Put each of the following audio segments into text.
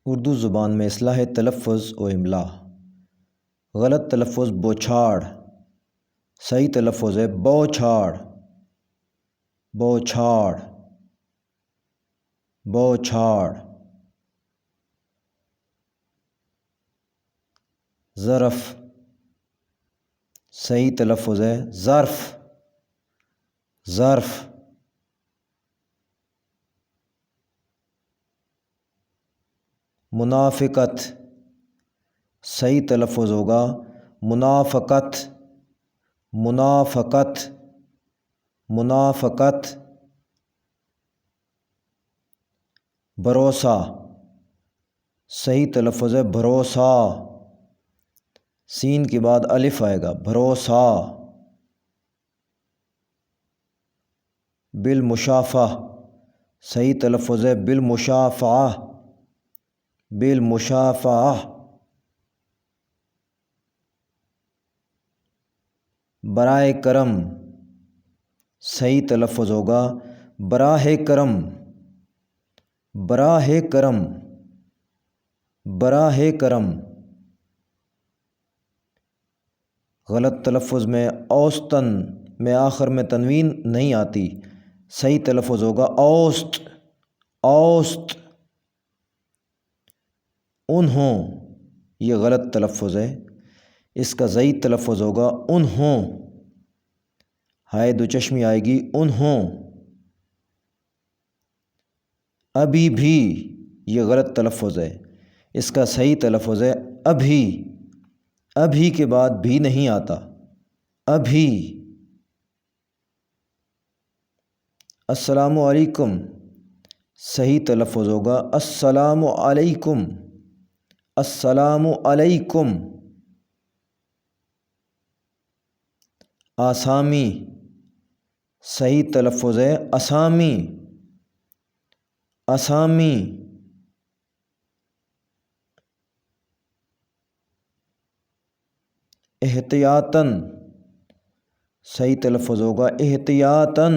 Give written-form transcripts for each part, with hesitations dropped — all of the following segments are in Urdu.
اردو زبان میں اصلاح تلفظ و املا۔ غلط تلفظ بوچھاڑ، صحیح تلفظ ہے بوچھاڑ، بوچھاڑ، بوچھاڑ۔ ظرف، صحیح تلفظ ہے ظرف، ظرف۔ منافقت، صحیح تلفظ ہوگا منافقت، منافقت، منافقت۔ بھروسہ، صحیح تلفظ ہے بھروسہ، سین کے بعد الف آئے گا بھروسہ۔ بالمشافہہ، صحیح تلفظ ہے بالمشافہہ، بالمشافہہ۔ براہ کرم، صحیح تلفظ ہوگا براہ کرم، براہ کرم، براہ کرم۔ غلط تلفظ میں اوسطاً میں آخر میں تنوین نہیں آتی، صحیح تلفظ ہوگا اوسط، اوسط۔ انہوں، یہ غلط تلفظ ہے، اس کا صحیح تلفظ ہوگا انہوں، ہائے دو چشمی آئے گی انہوں۔ ابھی بھی، یہ غلط تلفظ ہے، اس کا صحیح تلفظ ہے ابھی، ابھی کے بعد بھی نہیں آتا، ابھی۔ السلام علیکم، صحیح تلفظ ہوگا السلام علیکم، السلام علیکم۔ آسامی، صحیح تلفظ ہے اسامی، اسامی۔ احتیاطاً، صحیح تلفظ ہوگا احتیاطاً،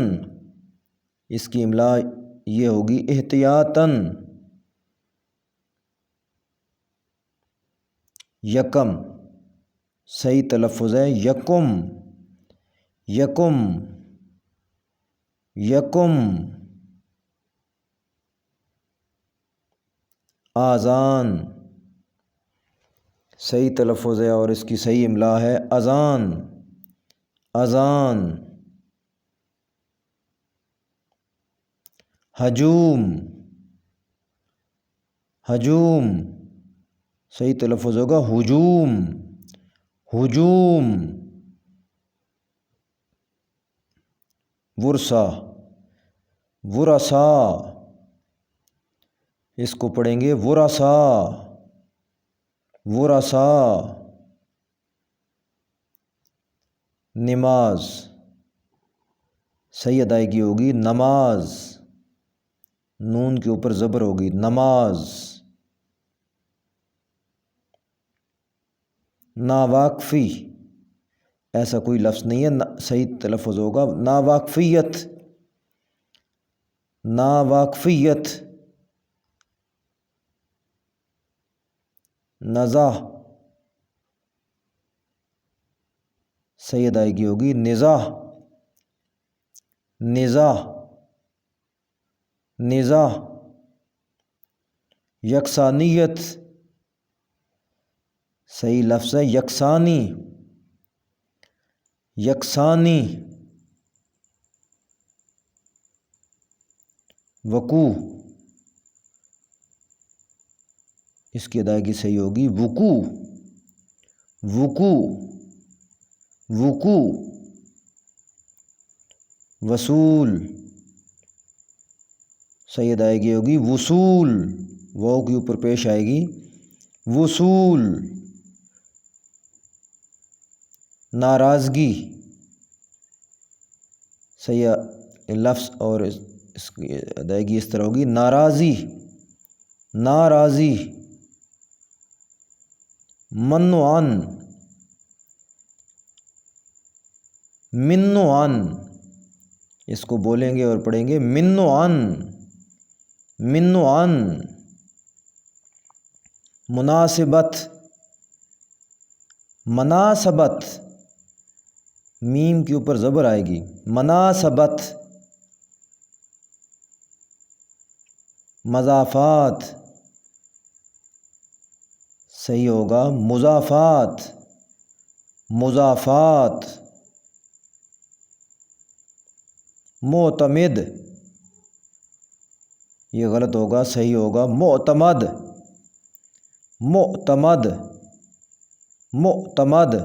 اس کی املا یہ ہوگی احتیاطاً۔ یکم، صحیح تلفظ ہے یکم، یکم، یکم۔ آذان، صحیح تلفظ ہے اور اس کی صحیح املا ہے اذان، اذان۔ ہجوم، ہجوم، صحیح تلفظ ہوگا ہجوم، ہجوم۔ ورثہ، ورثاء، اس کو پڑھیں گے ورثاء، ورثاء۔ نماز، صحیح ادائیگی ہوگی نماز، نون کے اوپر زبر ہوگی نماز۔ ناواقفی، ایسا کوئی لفظ نہیں ہے، صحیح تلفظ ہوگا ناواقفیت، ناواقفیت۔ نزاع، صحیح ادائیگی ہوگی نزاع، نزاع، نزاع۔ یکسانیت، صحیح لفظ ہے یکسانی، یکسانی۔ وقوع، اس کی ادائیگی صحیح ہوگی وقوع، وقوع، وقوع۔ وصول، صحیح ادائیگی ہوگی وصول، واو کے اوپر پیش آئے گی وصول۔ ناراضگی، صحیح لفظ اور اس کی ادائیگی اس طرح ہوگی ناراضی، ناراضی۔ منعن، منعن، اس کو بولیں گے اور پڑھیں گے منعن، منعن۔ مناسبت مناسبت میم کے اوپر زبر آئے گی، مناسبت۔ مضافات صحیح ہوگا مضافات مضافات۔ معتمد یہ غلط ہوگا، صحیح ہوگا معتمد معتمد معتمد۔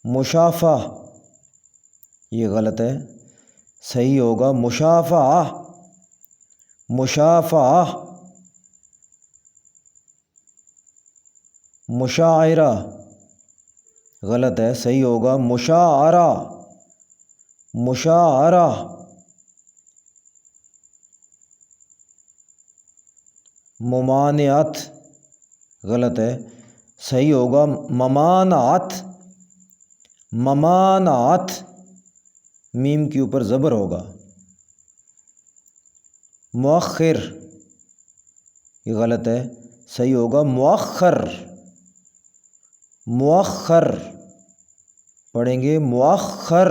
مشافہ یہ غلط ہے، صحیح ہوگا مشافعہ مشافعہ۔ مشاعرہ غلط ہے، صحیح ہوگا مشاعرہ مشاعرہ۔ ممانعت غلط ہے، صحیح ہوگا ممانعت ممانعت، میم کے اوپر زبر ہوگا۔ مؤخر یہ غلط ہے، صحیح ہوگا مؤخر مؤخر، پڑھیں گے مؤخر۔